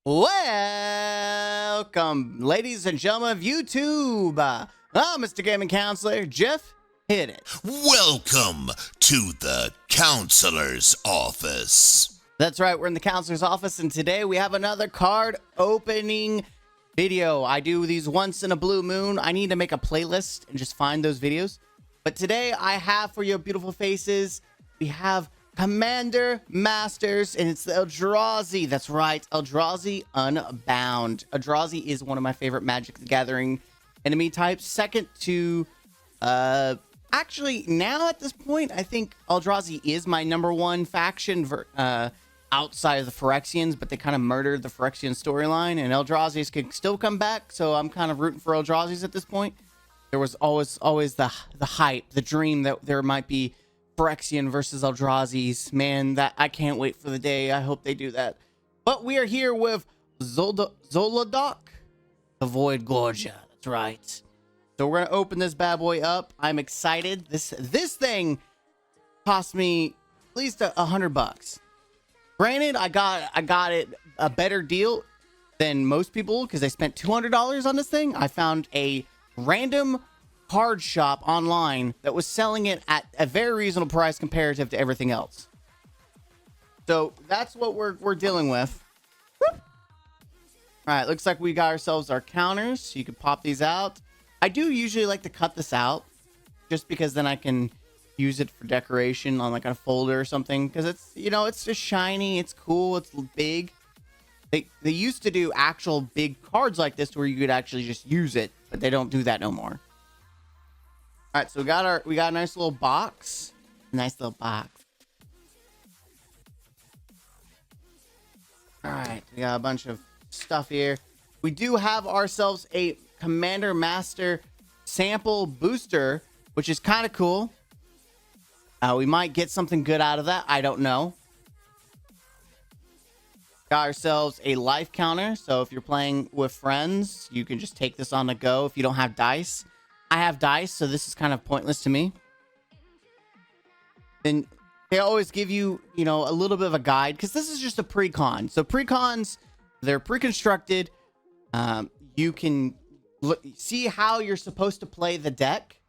Welcome, ladies and gentlemen of YouTube. I'm Mr. Gaming Counselor, Jeff. Hit it. Welcome to the counselor's office. That's right, we're in the counselor's office, and today we have another card opening video. I do these once in a blue moon. I need to make a playlist and just find those videos. But today I have for your beautiful faces, we have Commander Masters, and it's the Eldrazi. That's right, Eldrazi Unbound. Eldrazi is one of my favorite Magic the Gathering enemy types. Second to, actually, now at this point, I think Eldrazi is my #1 faction outside of the Phyrexians, but they kind of murdered the Phyrexian storyline, and Eldrazi's can still come back, so I'm kind of rooting for Eldrazi's at this point. There was always the hype, the dream that there might be Phyrexian versus Eldrazi's. Man, that I can't wait for the day. I hope they do that. But we are here with Zolodok, the Void Gorgia. That's right. So we're gonna open this bad boy up. I'm excited. This thing cost me at least $100. Granted, I got it a better deal than most people because I spent $200 on this thing. I found a random card shop online that was selling it at a very reasonable price comparative to everything else. So that's what we're dealing with. All right, looks like we got ourselves our counters. So you can pop these out. I do usually like to cut this out just because then I can use it for decoration on like a folder or something, because it's, you know, it's just shiny, it's cool, it's big. They used to do actual big cards like this where you could actually just use it, but they don't do that no more. All right, so we got a nice little box. Nice little box. All right, we got a bunch of stuff here. We do have ourselves a Commander Master sample booster, which is kind of cool. We might get something good out of that. I don't know. Got ourselves a life counter. So if you're playing with friends, you can just take this on the go if you don't have dice. I have dice, so this is kind of pointless to me. Then they always give you, you know, a little bit of a guide, because this is just a precon. So precons, they're pre-constructed. You can see how you're supposed to play the deck,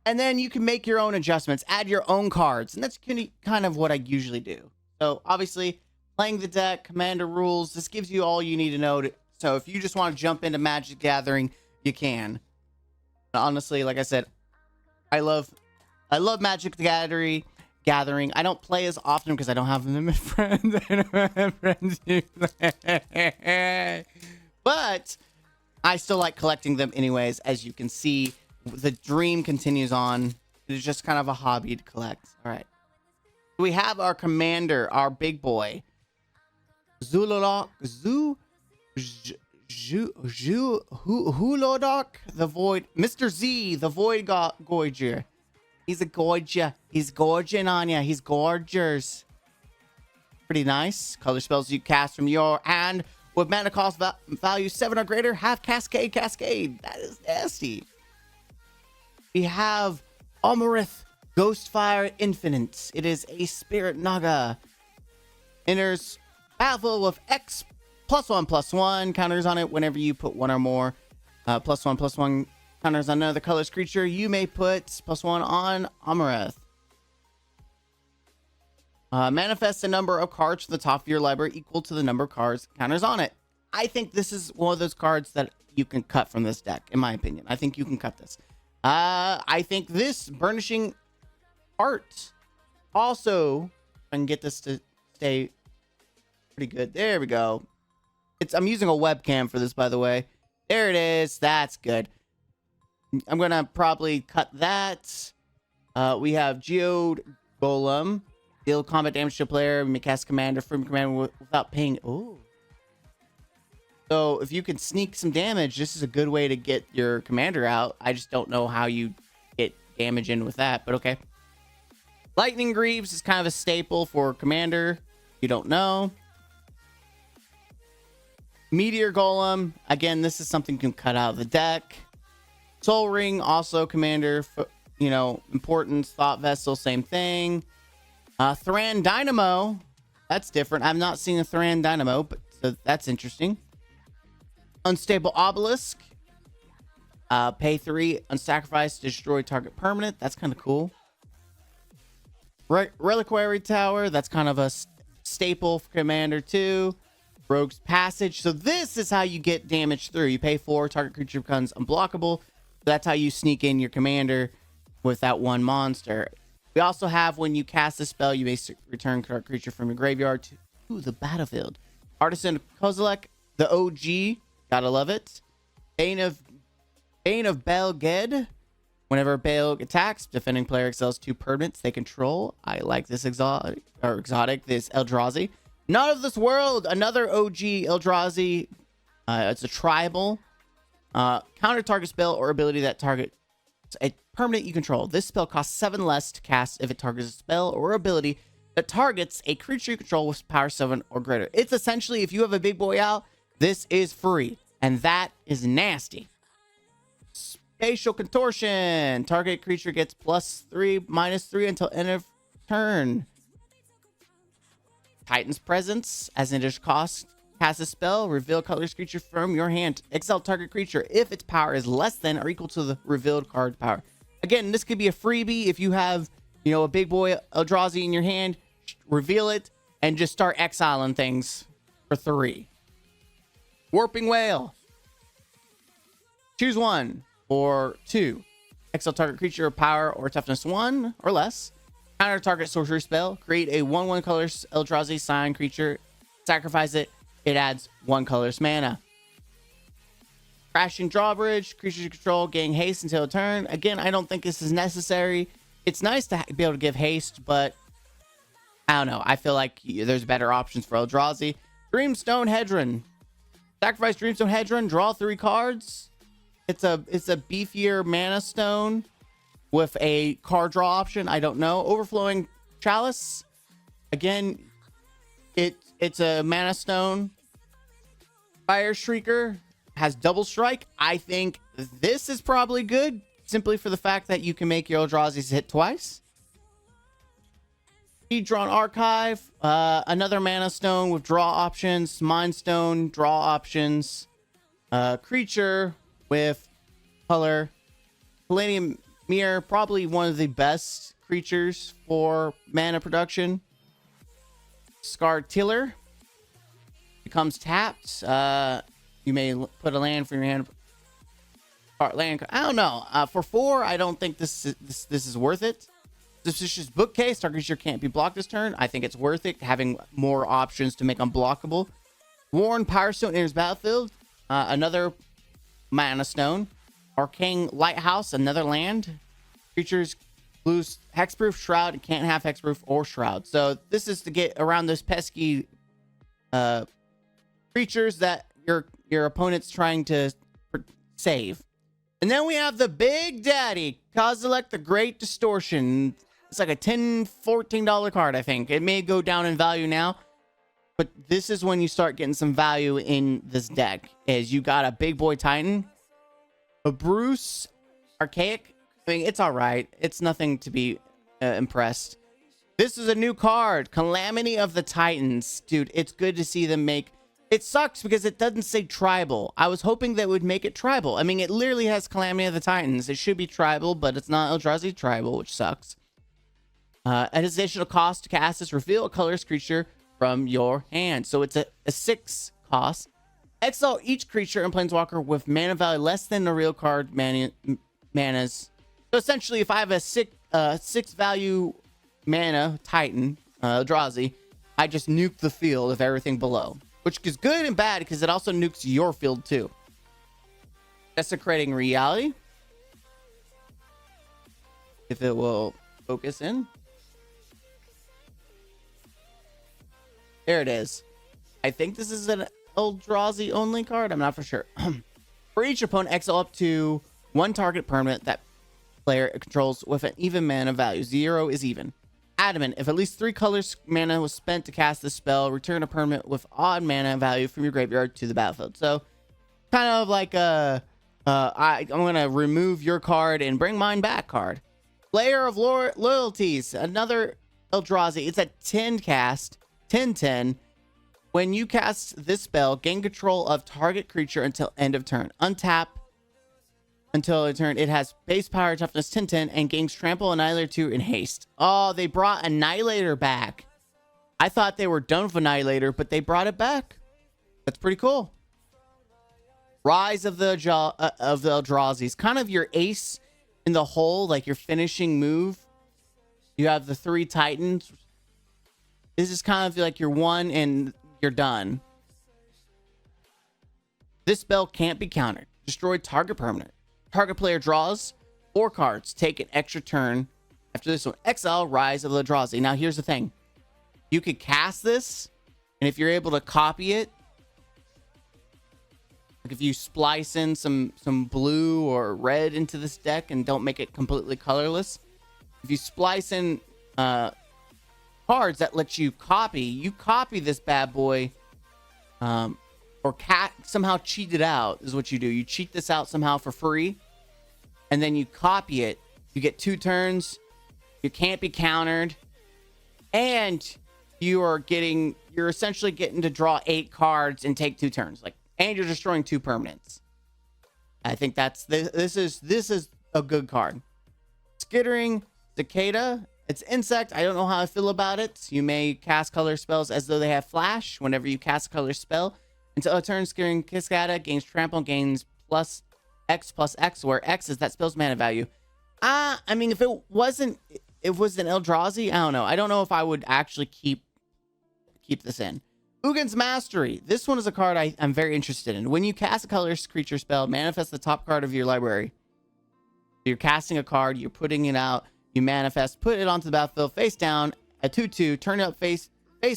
and then you can make your own adjustments, add your own cards, and that's kind of what I usually do. So obviously, playing the deck, commander rules, this gives you all you need to know. So if you just want to jump into Magic Gathering, you can. Honestly, like I said, I love Magic the Gathering. I don't play as often because I don't have them as friends. I don't have friends who play. But I still like collecting them anyways. As you can see, the dream continues on. It's just kind of a hobby to collect. All right. We have our commander, our big boy, Hulodok, the Void, Mr. Z, the Void Gorger. He's a gorgia. He's gorging on ya. He's gorgers. Pretty nice. Color spells you cast from your hand with mana cost value 7 or greater. Have Cascade. That is nasty. We have Omarith Ghostfire Infinite. It is a Spirit Naga. Enters battle with X +1/+1 counters on it whenever you put one or more +1/+1 counters on another colorless creature. You may put +1 on Omarith. Manifest a number of cards from the top of your library equal to the number of cards counters on it. I think this is one of those cards that you can cut from this deck, in my opinion. I think you can cut this. I think this Burnishing Art also, I can get this to stay pretty good. There we go. I'm using a webcam for this, by the way. There it is. That's good. I'm gonna probably cut that. We have Geode Golem. Deal combat damage to a player. You may cast commander from commander without paying. Oh. So if you can sneak some damage, this is a good way to get your commander out. I just don't know how you get damage in with that, but okay. Lightning Greaves is kind of a staple for commander. You don't know. Meteor Golem. Again, this is something you can cut out of the deck. Soul Ring, also commander. You know, importance. Thought Vessel, same thing. Thran Dynamo. That's different. I've not seen a Thran Dynamo, but So that's interesting. Unstable Obelisk. Pay 3, unsacrifice, destroy target permanent. That's kind of cool. Reliquary Tower. That's kind of a staple for Commander 2. Rogue's Passage. So this is how you get damage through. You pay 4, target creature becomes unblockable. That's how you sneak in your commander with that one monster. We also have, when you cast a spell, you may return target creature from your graveyard to the battlefield. Artisan Kozilek, the OG. Gotta love it. Bane of Belged. Whenever Bale attacks, defending player exiles 2 permanents they control. I like this exotic, this Eldrazi. Not of this world, another OG Eldrazi. It's a tribal. Counter target spell or ability that targets a permanent you control. This spell costs 7 less to cast if it targets a spell or ability that targets a creature you control with power 7 or greater. It's essentially, if you have a big boy out, this is free. And that is nasty. Spatial Contortion. Target creature gets +3, -3 until end of turn. Titan's Presence. As an additional cost, cast a spell. Reveal colorless creature from your hand. Exile target creature if its power is less than or equal to the revealed card power. Again, this could be a freebie if you have, a big boy Eldrazi in your hand. Reveal it and just start exiling things for 3. Warping Whale. Choose 1 or 2. Exile target creature power or toughness 1 or less. Counter target sorcery spell. Create a 1/1 colorless Eldrazi sign creature. Sacrifice it. It adds 1 colorless mana. Crashing Drawbridge. Creatures you control gain haste until a turn. Again, I don't think this is necessary. It's nice to be able to give haste, but I don't know. I feel like there's better options for Eldrazi. Dreamstone Hedron. Sacrifice Dreamstone Hedron. Draw 3 cards. It's a beefier mana stone with a card draw option. I don't know. Overflowing Chalice. Again, it's a mana stone. Fire Shrieker has double strike. I think this is probably good, simply for the fact that you can make your Eldrazi's hit twice. Drawn Archive. Another mana stone with draw options. Mind Stone, draw options. Creature with color. Palladium Mirror, probably one of the best creatures for mana production. Scarred Tiller becomes tapped. You may put a land from your hand. Land. I don't know. For 4, I don't think this is worth it. Suspicious Bookcase. Target creature can't be blocked this turn. I think it's worth it, having more options to make unblockable. Worn Powerstone enters battlefield. Another mana stone. Arcane Lighthouse, another land. Creatures lose hexproof, shroud, and can't have hexproof or shroud. So this is to get around those pesky creatures that your opponent's trying to save. And then we have the Big Daddy, Kozilek the Great Distortion. It's like a $10, $14 card, I think. It may go down in value now, but this is when you start getting some value in this deck. Is you got a big boy Titan, a Bruce Archaic. I mean, it's all right. It's nothing to be impressed. This is a new card, Calamity of the Titans. Dude, it's good to see them make... It sucks because it doesn't say tribal. I was hoping that would make it tribal. I mean, it literally has Calamity of the Titans. It should be tribal, but it's not Eldrazi tribal, which sucks. An additional cost to cast this, reveal a colorless creature from your hand. So it's a 6 cost. Exile each creature and planeswalker with mana value less than the real card manas. So essentially, if I have a 6 value mana Titan, Eldrazi, I just nuke the field of everything below. Which is good and bad because it also nukes your field too. Desecrating Reality. If it will focus in. There it is. I think this is an Eldrazi only card. I'm not for sure. For each opponent, exile up to 1 target permanent that player controls with an even mana value. 0 is even. Adamant. If at least 3 colors mana was spent to cast this spell, return a permanent with odd mana value from your graveyard to the battlefield. So, kind of like I'm going to remove your card and bring mine back card. Layer of Loyalties. Another Eldrazi. It's a 10 cast. 10/10. When you cast this spell, gain control of target creature until end of turn. Untap until a turn. It has base power, toughness 10/10, and gains trample, annihilator 2, and haste. Oh, they brought annihilator back. I thought they were done with annihilator, but they brought it back. That's pretty cool. Rise of the Eldrazi. Kind of your ace in the hole, like your finishing move. You have the 3 Titans. This is kind of like your one and you're done. This spell can't be countered. Destroy target permanent. Target player draws 4 cards. Take an extra turn. After this one, exile Rise of the Eldrazi. Now here's the thing. You could cast this, and if you're able to copy it, like if you splice in some blue or red into this deck and don't make it completely colorless, if you splice in cards that let you copy this bad boy, or somehow cheat it out is what you do. You cheat this out somehow for free, and then you copy it. You get 2 turns. You can't be countered, and you're essentially getting to draw 8 cards and take 2 turns. And you're destroying 2 permanents. I think this is a good card. Skittering Cicada. It's insect. I don't know how I feel about it. You may cast color spells as though they have flash. Whenever you cast a color spell, until a turn, Skittering Cicada gains trample, gains +X+X, where X is that spell's mana value. I mean, if it was an Eldrazi, I don't know. I don't know if I would actually keep this in. Ugin's Mastery. This one is a card I'm very interested in. When you cast a colorless creature spell, manifest the top card of your library. You're casting a card, you're putting it out, you manifest, put it onto the battlefield face down, a 2/2, turn it up face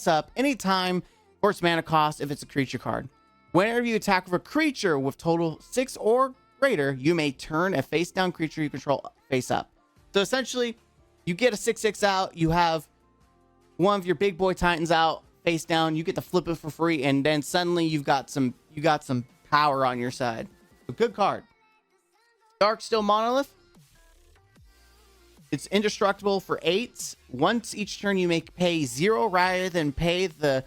up, anytime for its mana cost if it's a creature card. Whenever you attack with a creature with total 6 or greater, you may turn a face down creature you control face up. So essentially, you get a 6/6 out, you have one of your big boy Titans out face down, you get to flip it for free, and then suddenly you got some power on your side. A good card. Darksteel Monolith. It's indestructible for 8. Once each turn, you may pay 0 rather than pay the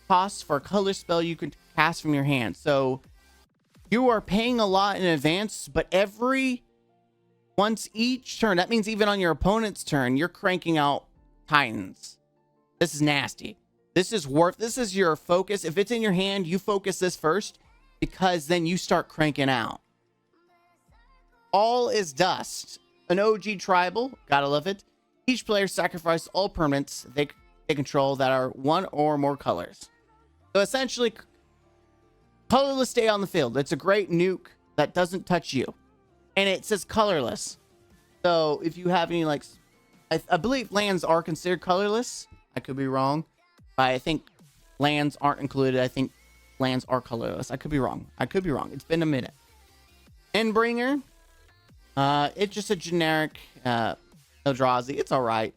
cost for a color spell you can cast from your hand. So you are paying a lot in advance, but once each turn, that means even on your opponent's turn, you're cranking out Titans. This is nasty. This is your focus. If it's in your hand, you focus this first, because then you start cranking out. All is Dust. An OG tribal. Gotta love it. Each player sacrifices all permanents they control that are 1 or more colors. So essentially, colorless stay on the field. It's a great nuke that doesn't touch you. And it says colorless. So if you have any, I believe lands are considered colorless. I could be wrong. I think lands aren't included. I think lands are colorless. I could be wrong. It's been a minute. Endbringer. It's just a generic Eldrazi. It's all right.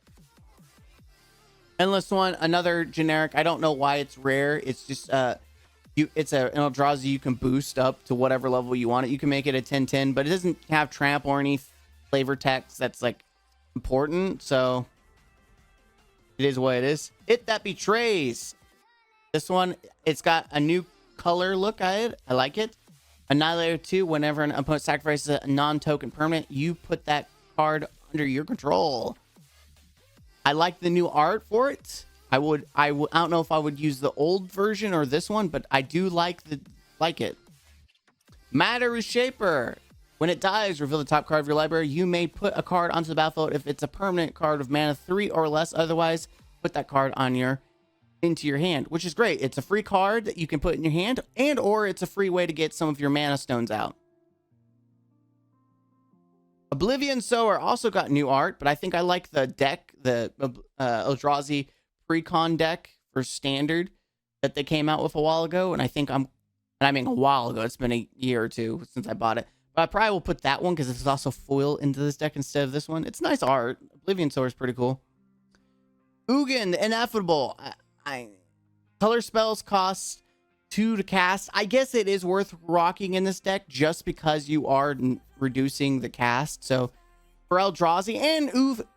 Endless One, another generic. I don't know why it's rare. It's just it's an Eldrazi you can boost up to whatever level you want it. You can make it a 10/10, but it doesn't have tramp or any flavor text that's important. So it is what it is. It That Betrays. This one, it's got a new color look at it. I like it. Annihilator 2, whenever an opponent sacrifices a non-token permanent, you put that card under your control. I like the new art for it. I don't know if I would use the old version or this one, but I do like it. Matter Shaper. When it dies, reveal the top card of your library. You may put a card onto the battlefield if it's a permanent card of mana 3 or less. Otherwise, put that card into your hand, which is great. It's a free card that you can put in your hand, or it's a free way to get some of your mana stones out. Oblivion Sower also got new art, but I think I like the deck, the Eldrazi Precon deck for standard that they came out with a while ago, and I mean a while ago. It's been a year or 2 since I bought it, but I probably will put that one because it's also foil into this deck instead of this one. It's nice art. Oblivion Sower is pretty cool. Ugin the Ineffable. Color spells cost 2 to cast. I guess it is worth rocking in this deck just because you are reducing the cast. So for Eldrazi, and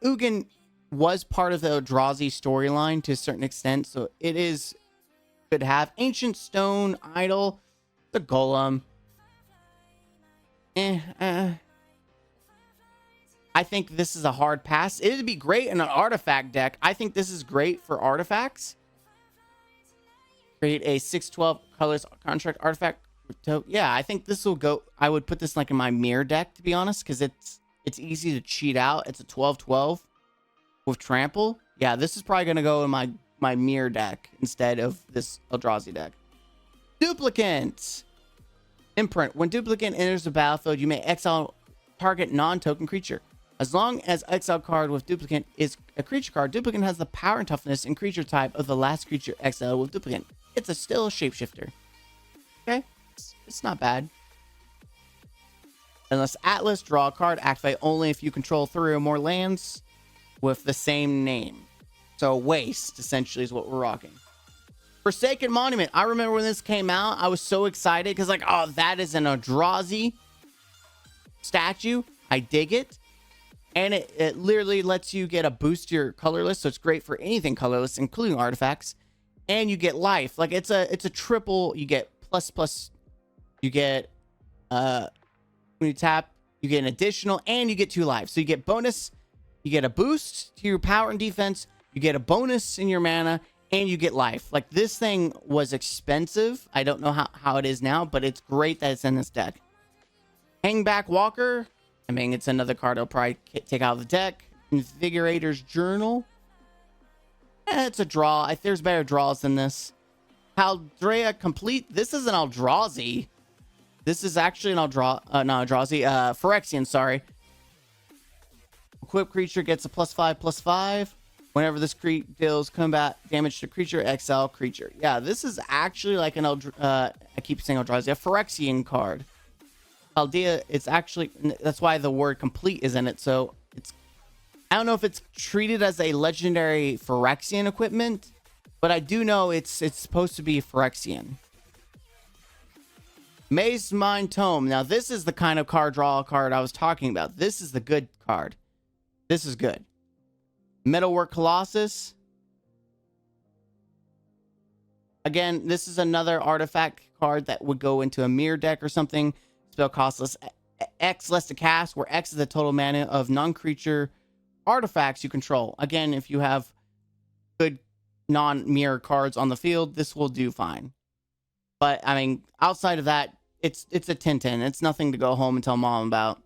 Ugin was part of the Eldrazi storyline to a certain extent, so it is Could have Ancient Stone Idol, the Golem. I think this is a hard pass. It'd be great in an artifact deck. I think this is great for artifacts. Create a 6/12 colors contract artifact. Yeah, I think this will go. I would put this like in my mirror deck, to be honest, because it's easy to cheat out. It's a 12/12 with trample. Yeah, this is probably gonna go in my mirror deck instead of this Eldrazi deck. Duplicant. Imprint. When Duplicant enters the battlefield, you may exile target non-token creature. As long as exile card with Duplicant is a creature card, Duplicant has the power and toughness and creature type of the last creature exiled with Duplicant. It's still a shapeshifter. Okay, it's not bad. Unless Atlas, draw a card, activate only if you control 3 or more lands with the same name. So waste, essentially, is what we're rocking. Forsaken Monument. I remember when this came out, I was so excited because, like, oh, that is an Eldrazi statue. I dig it. And it literally lets you get a boost to your colorless, so it's great for anything colorless, including artifacts. And you get life. Like, it's a triple. You get plus. You get when you tap, you get an additional, and you get 2 life. So you get bonus. You get a boost to your power and defense. You get a bonus in your mana, and you get life. Like, this thing was expensive. I don't know how it is now, but it's great that it's in this deck. Hangback Walker. I mean, it's another card I'll probably take out of the deck. Invigorator's Journal. It's a draw. There's better draws than this. Haldrea Complete. This is an Eldrazi. This is actually an Eldrazi. Phyrexian, sorry. Equipped creature gets a +5/+5. Whenever this creature deals combat damage to creature, exile creature. Yeah, this is actually like an I keep saying Eldrazi, a Phyrexian card. Chaldea, it's actually, that's why the word complete is in it. So it's, I don't know if it's treated as a legendary Phyrexian equipment, but I do know it's supposed to be Phyrexian. Maze Mind Tome. Now this is the kind of card draw card I was talking about. This is the good card. This is good. Metalwork Colossus. Again, this is another artifact card that would go into a mirror deck or something. Spell costless. X less to cast, where X is the total mana of non-creature artifacts you control. Again, if you have good non-mirror cards on the field, this will do fine. But, I mean, outside of that, it's a 10/10. It's nothing to go home and tell mom about.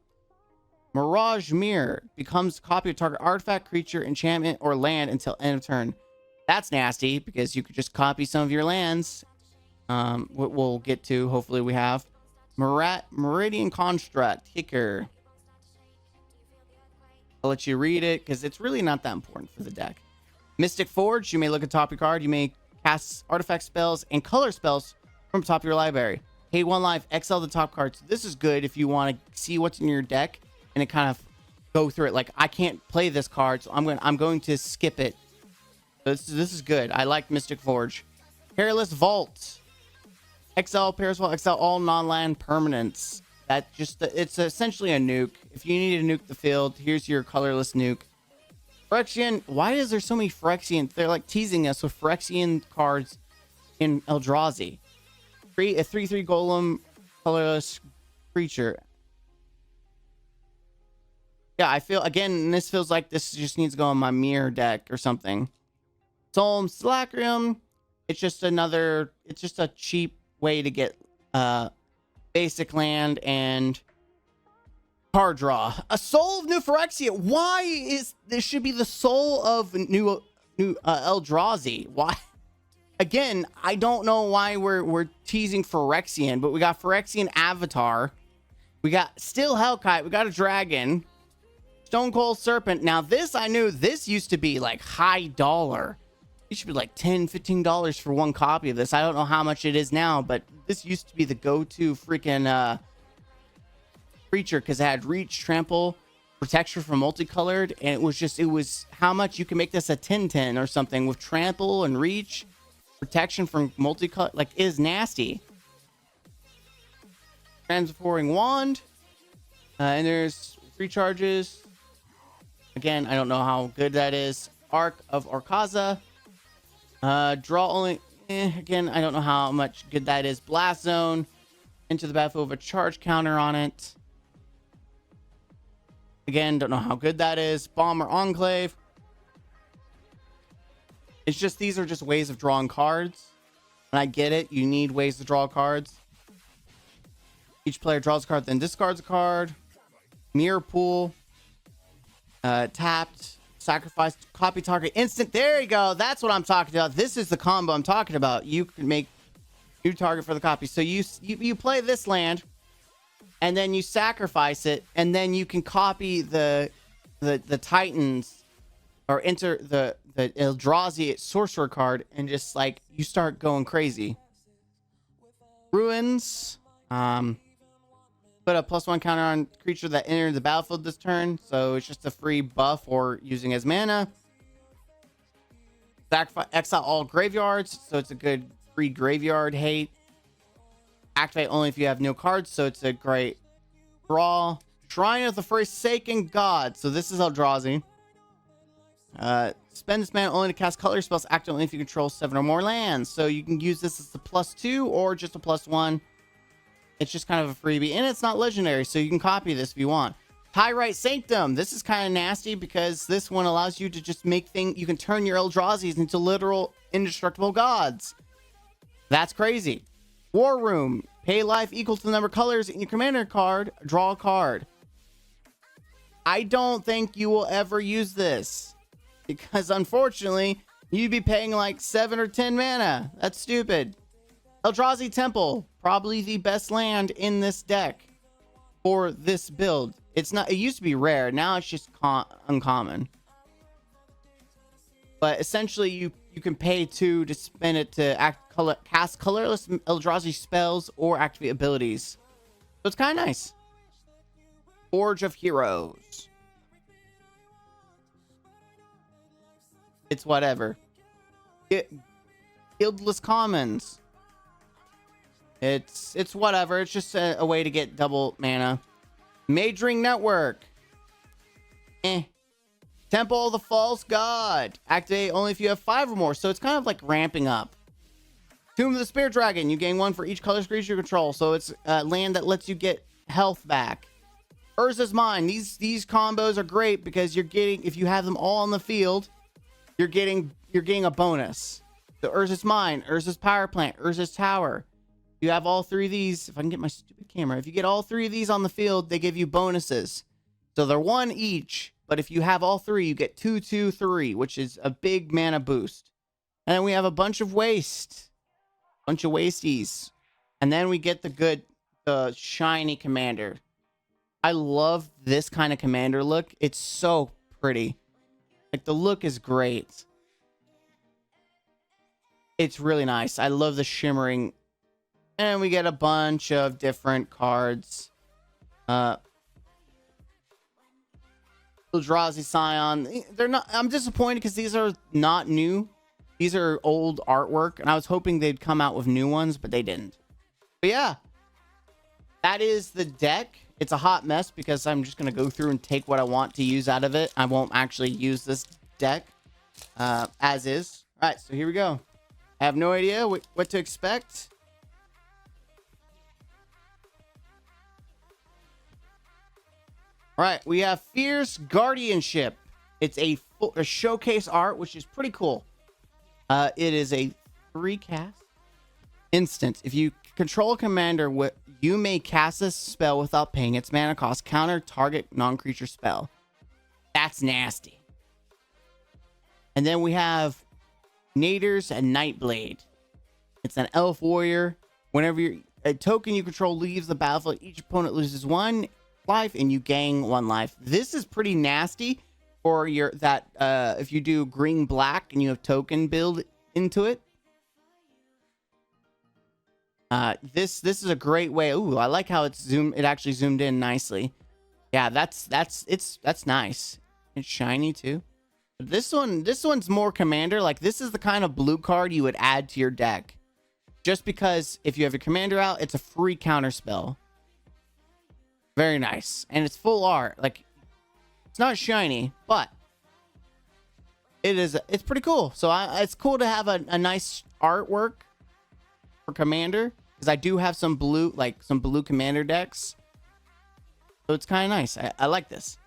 Mirage Mirror. Becomes a copy of target artifact, creature, enchantment, or land until end of turn. That's nasty, because you could just copy some of your lands. We'll get to, hopefully we have. Meridian Construct. Kicker. I'll let you read it, because it's really not that important for the deck. Mystic Forge. You may look at top of your card. You may cast artifact spells and color spells from top of your library. Pay 1 life. Exile the top cards. This is good if you want to see what's in your deck and it kind of go through it. Like, I can't play this card, so I'm going to skip it. So this is good. I like Mystic Forge. Perilous Vault. Exile Perilous Vault. Exile all non-land permanents. That just, it's essentially a nuke. If you need to nuke the field, here's your colorless nuke. Phyrexian. Why is there so many Phyrexian? They're like teasing us with Phyrexian cards in Eldrazi. A 3/3 golem colorless creature. Yeah, I feel, again, this feels like this just needs to go on my mirror deck or something. Solm Slacrium. It's just a cheap way to get basic land and card draw. A Soul of New Phyrexia. Why is this should be the soul of new Eldrazi? Why? Again, I don't know why we're teasing Phyrexian, but we got Phyrexian Avatar. We got Still Hellkite. We got a dragon. Stone Cold Serpent. Now this, I knew this used to be like high dollar. It should be like $10-15 for one copy of this. I don't know how much it is now, but this used to be the go-to freaking creature because it had reach, trample, protection from multicolored, and it was how much you can make this a 10/10 or something with trample and reach, protection from multicolored. Like, it is nasty. Transforming Wand. And there's free charges. Again, I don't know how good that is. Arc of Orkaza. Draw only. Again, I don't know how much good that is. Blast Zone. Into the battlefield with a charge counter on it. Again, don't know how good that is. Bomber Enclave. It's just, these are just ways of drawing cards. And I get it. You need ways to draw cards. Each player draws a card, then discards a card. Mirror Pool. Tapped. Sacrifice. Copy target. Instant. There you go. That's what I'm talking about. This is the combo I'm talking about. You can make new target for the copy. So you play this land. And then you sacrifice it. And then you can copy the Titans. Or enter the Eldrazi sorcerer card. And just like, you start going crazy. Ruins. Put a +1 counter on creature that entered the battlefield this turn. So it's just a free buff or using as mana. Sacrifice, exile all graveyards. So it's a good free graveyard hate. Activate only if you have no cards. So it's a great draw. Shrine of the Forsaken God. So this is Eldrazi. Spend this mana only to cast color spells. Activate only if you control 7 or more lands. So you can use this as a +2 or just a +1. It's just kind of a freebie, and it's not legendary, so you can copy this if you want. Pyrite Sanctum. This is kind of nasty because this one allows you to just make things. You can turn your Eldrazi's into literal indestructible gods. That's crazy. War Room. Pay life equal to the number of colors in your commander card. Draw a card. I don't think you will ever use this because, unfortunately, you'd be paying like 7 or 10 mana. That's stupid. Eldrazi Temple, probably the best land in this deck for this build. It's not. It used to be rare. Now it's just uncommon. But essentially, you can pay 2 to spend it to cast colorless Eldrazi spells or activate abilities. So it's kind of nice. Forge of Heroes. It's whatever. Guildless Commons. It's whatever. It's just a way to get double mana. Majoring Network. Temple of the False God. Activate only if you have 5 or more. So it's kind of like ramping up. Tomb of the Spirit Dragon. You gain 1 for each color creature you control. So it's a land that lets you get health back. Urza's Mine. These combos are great because you're getting, if you have them all on the field, you're getting a bonus. So Urza's Mine, Urza's Power Plant, Urza's Tower. You have all 3 of these. If I can get my stupid camera. If you get all 3 of these on the field, they give you bonuses. So they're 1 each. But if you have all 3, you get 2, 2, 3, which is a big mana boost. And then we have a bunch of waste. Bunch of wasties. And then we get the shiny commander. I love this kind of commander look. It's so pretty. Like, the look is great. It's really nice. I love the shimmering. And we get a bunch of different cards. Eldrazi Scion. They're not. I'm disappointed because these are not new. These are old artwork, and I was hoping they'd come out with new ones, but they didn't. But yeah, that is the deck. It's a hot mess because I'm just gonna go through and take what I want to use out of it. I won't actually use this deck as is. All right, so here we go. I have no idea what to expect. All right, we have Fierce Guardianship. It's a showcase art, which is pretty cool. It is a 3-cast instant. If you control a commander, you may cast this spell without paying its mana cost. Counter target non-creature spell. That's nasty. And then we have Naders and Nightblade. It's an elf warrior. Whenever a token you control leaves the battlefield, each opponent loses 1 life and you gain 1 life. This is pretty nasty for if you do green black and you have token build into it. This is a great way. Ooh, I like how it actually zoomed in nicely. Yeah, that's nice. It's shiny too. But this one's more commander. Like, this is the kind of blue card you would add to your deck. Just because if you have your commander out, it's a free counter spell. Very nice. And it's full art. Like, it's not shiny, but it's pretty cool. So it's cool to have a nice artwork for Commander, because I do have some blue, like some blue Commander decks. So it's kind of nice. I like this.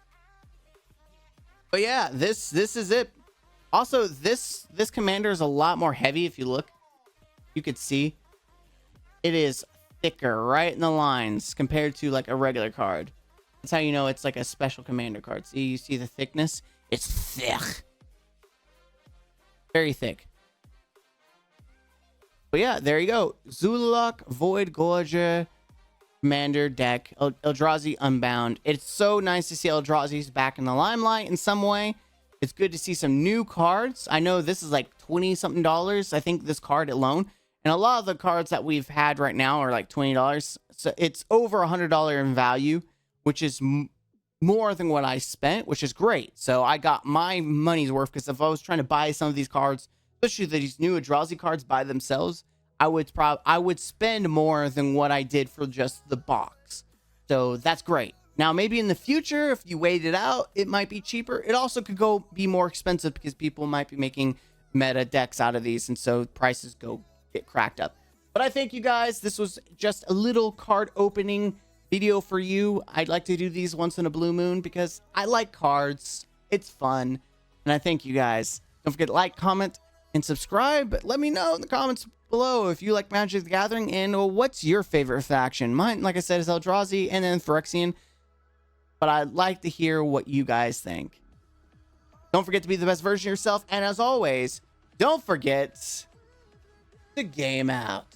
But yeah, this is it. Also, this Commander is a lot more heavy. If you look, you could see it is thicker right in the lines compared to like a regular card. That's how you know it's like a special Commander card. See, you see the thickness? It's thick. Very thick. But yeah, there you go. Zulak Void Gorger Commander deck. Eldrazi Unbound. It's so nice to see Eldrazi's back in the limelight in some way. It's good to see some new cards. I know this is like 20 something dollars. I think this card alone. And a lot of the cards that we've had right now are like $20. So it's over $100 in value, which is more than what I spent, which is great. So I got my money's worth, because if I was trying to buy some of these cards, especially these new Eldrazi cards by themselves, I would spend more than what I did for just the box. So that's great. Now, maybe in the future, if you wait it out, it might be cheaper. It also could go be more expensive because people might be making meta decks out of these, and so prices get cracked up. But I thank you guys. This was just a little card opening video for you. I'd like to do these once in a blue moon because I like cards. It's fun. And I thank you guys. Don't forget to like, comment, and subscribe. Let me know in the comments below if you like Magic the Gathering and what's your favorite faction. Mine, like I said, is Eldrazi and then Phyrexian. But I'd like to hear what you guys think. Don't forget to be the best version of yourself. And as always, don't forget to game out.